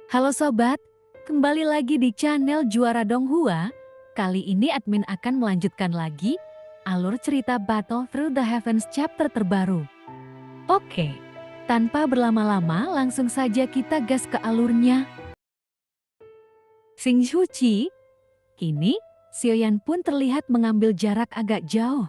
Halo sobat, kembali lagi di channel Juara Donghua. Kali ini admin akan melanjutkan lagi alur cerita Battle Through the Heavens chapter terbaru. Oke, tanpa berlama-lama langsung saja kita gas ke alurnya. Xing Shuqi, kini Xiaoyan pun terlihat mengambil jarak agak jauh.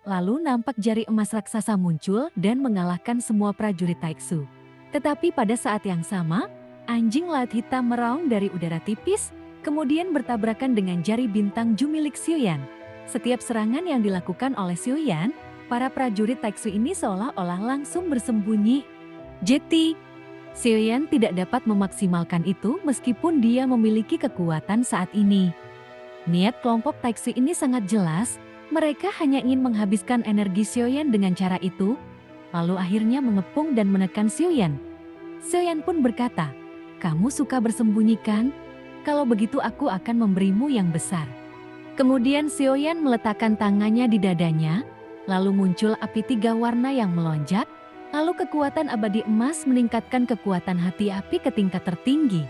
Lalu nampak jari emas raksasa muncul dan mengalahkan semua prajurit Taixu. Tetapi pada saat yang sama, anjing laut hitam meraung dari udara tipis, kemudian bertabrakan dengan jari bintang Ju milik Xiaoyan. Setiap serangan yang dilakukan oleh Xiaoyan, para prajurit Taixu ini seolah-olah langsung bersembunyi. Jeti, Xiaoyan tidak dapat memaksimalkan itu meskipun dia memiliki kekuatan saat ini. Niat kelompok Taixu ini sangat jelas, mereka hanya ingin menghabiskan energi Xiaoyan dengan cara itu, lalu akhirnya mengepung dan menekan Xiaoyan. Xiaoyan pun berkata, "Kamu suka bersembunyi kan? Kalau begitu aku akan memberimu yang besar." Kemudian Xiaoyan meletakkan tangannya di dadanya, lalu muncul api 3 warna yang melonjak, lalu kekuatan abadi emas meningkatkan kekuatan hati api ke tingkat tertinggi.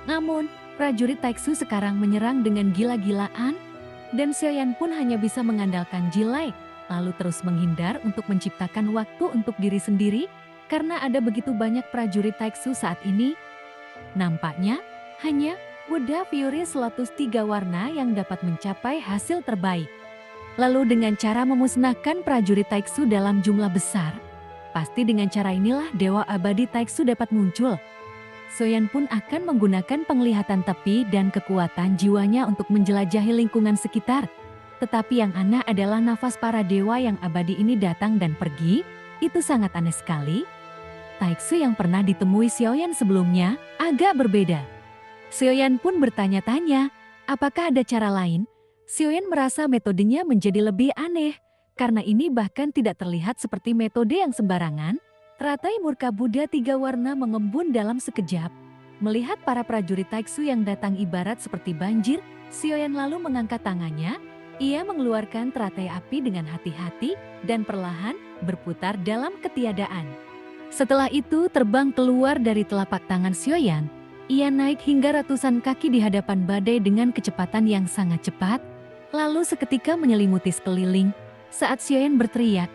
Namun, prajurit Taixu sekarang menyerang dengan gila-gilaan, dan Xiaoyan pun hanya bisa mengandalkan Jilai, lalu terus menghindar untuk menciptakan waktu untuk diri sendiri, karena ada begitu banyak prajurit Taixu saat ini. Nampaknya, hanya Buddha Fury Lotus 3 warna yang dapat mencapai hasil terbaik. Lalu dengan cara memusnahkan prajurit Taixu dalam jumlah besar, pasti dengan cara inilah Dewa Abadi Taixu dapat muncul. Xiaoyan pun akan menggunakan penglihatan tepi dan kekuatan jiwanya untuk menjelajahi lingkungan sekitar. Tetapi yang aneh adalah nafas para dewa yang abadi ini datang dan pergi, itu sangat aneh sekali. Taixu yang pernah ditemui Xiaoyan sebelumnya agak berbeda. Xiaoyan pun bertanya-tanya, apakah ada cara lain? Xiaoyan merasa metodenya menjadi lebih aneh, karena ini bahkan tidak terlihat seperti metode yang sembarangan. Teratai murka Buddha 3 warna mengembun dalam sekejap. Melihat para prajurit Taixu yang datang ibarat seperti banjir, Xiaoyan lalu mengangkat tangannya. Ia mengeluarkan teratai api dengan hati-hati dan perlahan berputar dalam ketiadaan. Setelah itu terbang keluar dari telapak tangan Xiaoyan. Ia naik hingga ratusan kaki di hadapan badai dengan kecepatan yang sangat cepat, lalu seketika menyelimuti sekeliling. Saat Xiaoyan berteriak,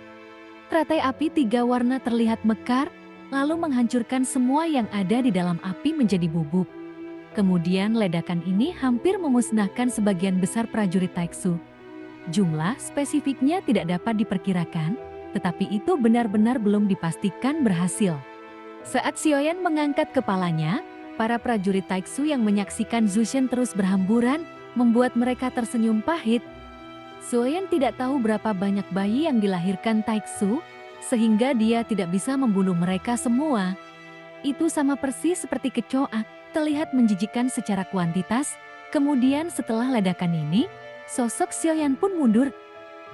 teratai api 3 warna terlihat mekar, lalu menghancurkan semua yang ada di dalam api menjadi bubuk. Kemudian ledakan ini hampir memusnahkan sebagian besar prajurit Taixu. Jumlah spesifiknya tidak dapat diperkirakan, tetapi itu benar-benar belum dipastikan berhasil. Saat Xiaoyan mengangkat kepalanya, para prajurit Taixu yang menyaksikan Zushen terus berhamburan, membuat mereka tersenyum pahit. Xiaoyan tidak tahu berapa banyak bayi yang dilahirkan Taixu, sehingga dia tidak bisa membunuh mereka semua. Itu sama persis seperti kecoa, terlihat menjijikkan secara kuantitas. Kemudian setelah ledakan ini, sosok Xiaoyan pun mundur.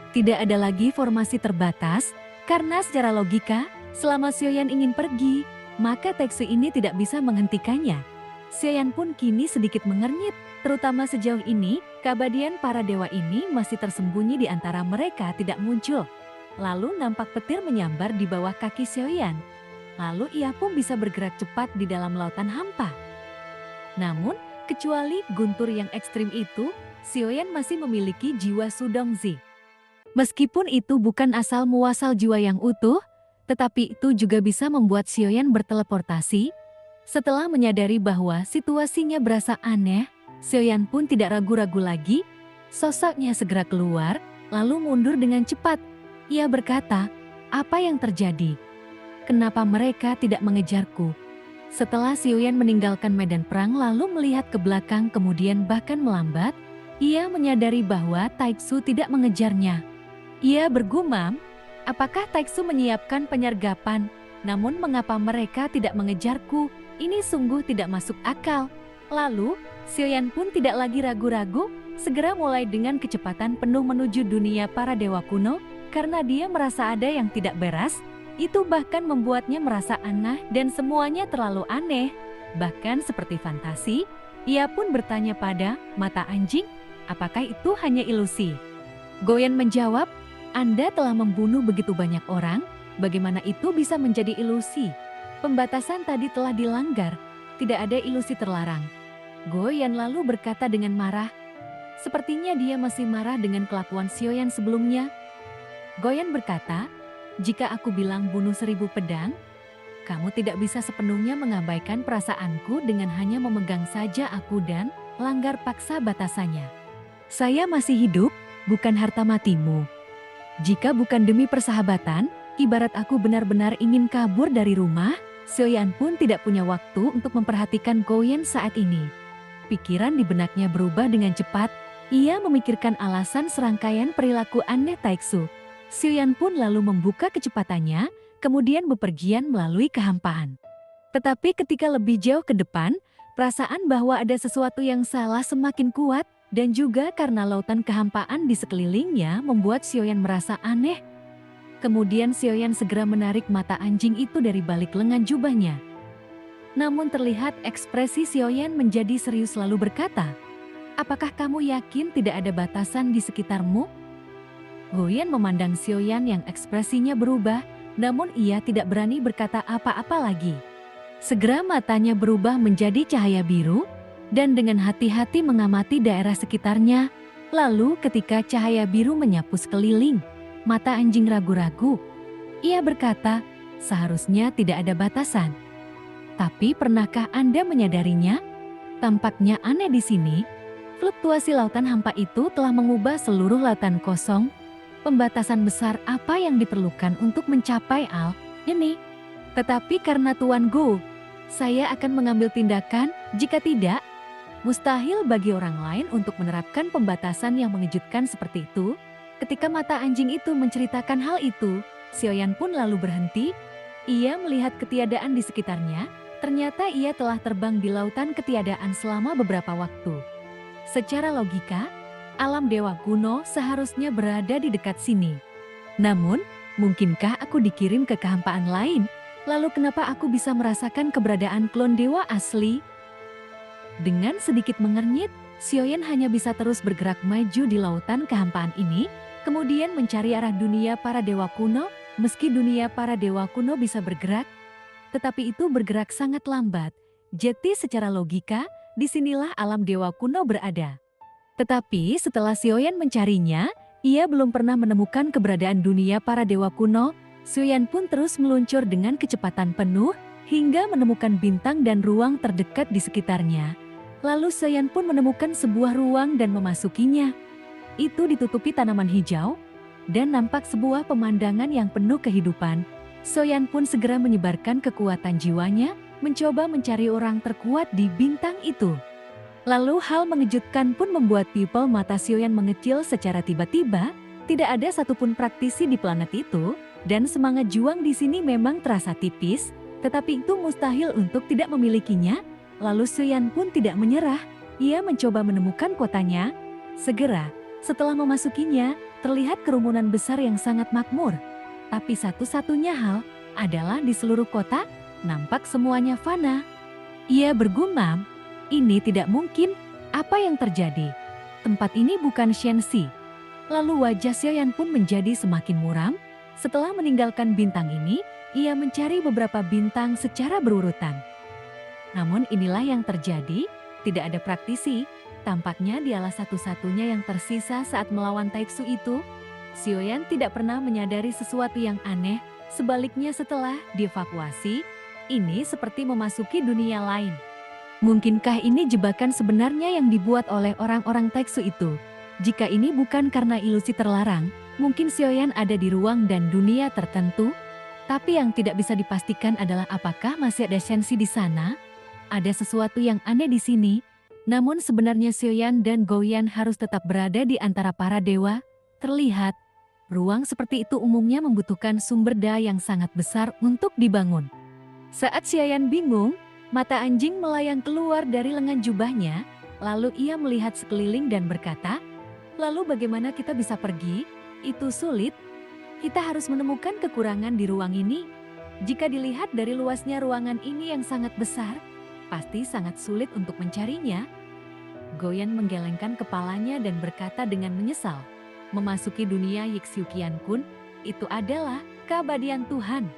Tidak ada lagi formasi terbatas, karena secara logika, selama Xiaoyan ingin pergi, maka Taixu ini tidak bisa menghentikannya. Xiaoyan pun kini sedikit mengernyit, terutama sejauh ini, keabadian para dewa ini masih tersembunyi di antara mereka tidak muncul. Lalu nampak petir menyambar di bawah kaki Xiaoyan. Lalu ia pun bisa bergerak cepat di dalam lautan hampa. Namun, kecuali guntur yang ekstrim itu, Xiaoyan masih memiliki jiwa Sudongzi. Meskipun itu bukan asal muasal jiwa yang utuh, tetapi itu juga bisa membuat Xiaoyan berteleportasi. Setelah menyadari bahwa situasinya berasa aneh, Xiaoyan pun tidak ragu-ragu lagi. Sosoknya segera keluar, lalu mundur dengan cepat. Ia berkata, "Apa yang terjadi? Kenapa mereka tidak mengejarku?" Setelah Xiaoyan meninggalkan medan perang lalu melihat ke belakang kemudian bahkan melambat, ia menyadari bahwa Taixu tidak mengejarnya. Ia bergumam, apakah Taixu menyiapkan penyergapan? Namun mengapa mereka tidak mengejarku? Ini sungguh tidak masuk akal. Lalu, Xiaoyan pun tidak lagi ragu-ragu, segera mulai dengan kecepatan penuh menuju dunia para dewa kuno, karena dia merasa ada yang tidak beres. Itu bahkan membuatnya merasa aneh dan semuanya terlalu aneh. Bahkan seperti fantasi, ia pun bertanya pada mata anjing, apakah itu hanya ilusi? Goyan menjawab, Anda telah membunuh begitu banyak orang, bagaimana itu bisa menjadi ilusi? Pembatasan tadi telah dilanggar. tidak ada ilusi terlarang. Goyan lalu berkata dengan marah. Sepertinya dia masih marah dengan kelakuan Sioyan sebelumnya. Goyan berkata, jika aku bilang bunuh 1000 pedang, kamu tidak bisa sepenuhnya mengabaikan perasaanku dengan hanya memegang saja aku dan langgar paksa batasannya. Saya masih hidup, bukan harta matimu. Jika bukan demi persahabatan, ibarat aku benar-benar ingin kabur dari rumah, Sioyan pun tidak punya waktu untuk memperhatikan Goyan saat ini. Pikiran di benaknya berubah dengan cepat, ia memikirkan alasan serangkaian perilaku aneh Taeksu. Sioyan pun lalu membuka kecepatannya, kemudian bepergian melalui kehampaan. Tetapi ketika lebih jauh ke depan, perasaan bahwa ada sesuatu yang salah semakin kuat, dan juga karena lautan kehampaan di sekelilingnya membuat Sioyan merasa aneh. Kemudian Sioyan segera menarik mata anjing itu dari balik lengan jubahnya. Namun terlihat ekspresi Sioyan menjadi serius lalu berkata, apakah kamu yakin tidak ada batasan di sekitarmu? Goyan memandang Sioyan yang ekspresinya berubah, namun ia tidak berani berkata apa-apa lagi. Segera matanya berubah menjadi cahaya biru, dan dengan hati-hati mengamati daerah sekitarnya. Lalu ketika cahaya biru menyapu sekeliling, mata anjing ragu-ragu. Ia berkata, seharusnya tidak ada batasan. Tapi pernahkah Anda menyadarinya? Tampaknya aneh di sini. Fluktuasi lautan hampa itu telah mengubah seluruh lautan kosong. Pembatasan besar apa yang diperlukan untuk mencapai ini? Tetapi karena Tuan Go, saya akan mengambil tindakan. Jika tidak, mustahil bagi orang lain untuk menerapkan pembatasan yang mengejutkan seperti itu. Ketika mata anjing itu menceritakan hal itu, Sioyan pun lalu berhenti. Ia melihat ketiadaan di sekitarnya. Ternyata ia telah terbang di lautan ketiadaan selama beberapa waktu. Secara logika, alam dewa kuno seharusnya berada di dekat sini. Namun, mungkinkah aku dikirim ke kehampaan lain? Lalu kenapa aku bisa merasakan keberadaan klon dewa asli? Dengan sedikit mengernyit, Sioyan hanya bisa terus bergerak maju di lautan kehampaan ini, kemudian mencari arah dunia para dewa kuno. Meski dunia para dewa kuno bisa bergerak, tetapi itu bergerak sangat lambat. Jadi secara logika, disinilah alam dewa kuno berada. Tetapi setelah Sioyan mencarinya, ia belum pernah menemukan keberadaan dunia para dewa kuno. Sioyan pun terus meluncur dengan kecepatan penuh, hingga menemukan bintang dan ruang terdekat di sekitarnya. Lalu Sioyan pun menemukan sebuah ruang dan memasukinya. Itu ditutupi tanaman hijau, dan nampak sebuah pemandangan yang penuh kehidupan. Sioyan pun segera menyebarkan kekuatan jiwanya, mencoba mencari orang terkuat di bintang itu. Lalu hal mengejutkan pun membuat pupil mata Sioyan mengecil secara tiba-tiba. Tidak ada satupun praktisi di planet itu, dan semangat juang di sini memang terasa tipis, tetapi itu mustahil untuk tidak memilikinya. Lalu Sioyan pun tidak menyerah, ia mencoba menemukan kotanya. Segera, setelah memasukinya, terlihat kerumunan besar yang sangat makmur. Tapi satu-satunya hal adalah di seluruh kota, nampak semuanya fana. Ia bergumam, ini tidak mungkin, apa yang terjadi? Tempat ini bukan Shenxi. Lalu wajah Sioyan pun menjadi semakin muram. Setelah meninggalkan bintang ini, ia mencari beberapa bintang secara berurutan. Namun inilah yang terjadi, tidak ada praktisi. Tampaknya dialah satu-satunya yang tersisa saat melawan Taeksu itu. Sioyan tidak pernah menyadari sesuatu yang aneh, sebaliknya setelah dievakuasi, ini seperti memasuki dunia lain. Mungkinkah ini jebakan sebenarnya yang dibuat oleh orang-orang Taeksu itu? Jika ini bukan karena ilusi terlarang, mungkin Sioyan ada di ruang dan dunia tertentu. Tapi yang tidak bisa dipastikan adalah apakah masih ada Shenxi di sana? Ada sesuatu yang aneh di sini. Namun sebenarnya Sioyan dan Goyan harus tetap berada di antara para dewa. Terlihat, ruang seperti itu umumnya membutuhkan sumber daya yang sangat besar untuk dibangun. Saat Sioyan bingung, mata anjing melayang keluar dari lengan jubahnya, lalu ia melihat sekeliling dan berkata, lalu bagaimana kita bisa pergi? Itu sulit. Kita harus menemukan kekurangan di ruang ini. Jika dilihat dari luasnya ruangan ini yang sangat besar, pasti sangat sulit untuk mencarinya. Goyan menggelengkan kepalanya dan berkata dengan menyesal, memasuki dunia Yixiuqian Kun, itu adalah keabadian Tuhan.